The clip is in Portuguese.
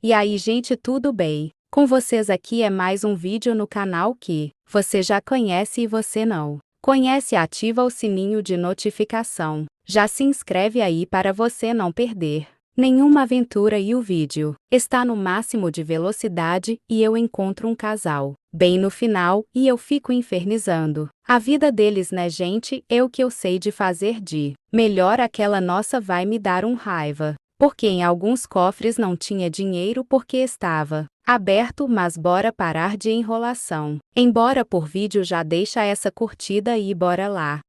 E aí, gente, tudo bem? Com vocês aqui é mais um vídeo no canal que você já conhece e você não conhece. Ativa o sininho de notificação. Já se inscreve aí para você não perder nenhuma aventura. E o vídeo está no máximo de velocidade e eu encontro um casal bem no final e eu fico infernizando a vida deles, né, gente? Que eu sei de fazer de melhor. Aquela nossa vai me dar raiva, porque em alguns cofres não tinha dinheiro porque estava aberto. Mas bora parar de enrolação. Embora por vídeo, já deixa essa curtida e bora lá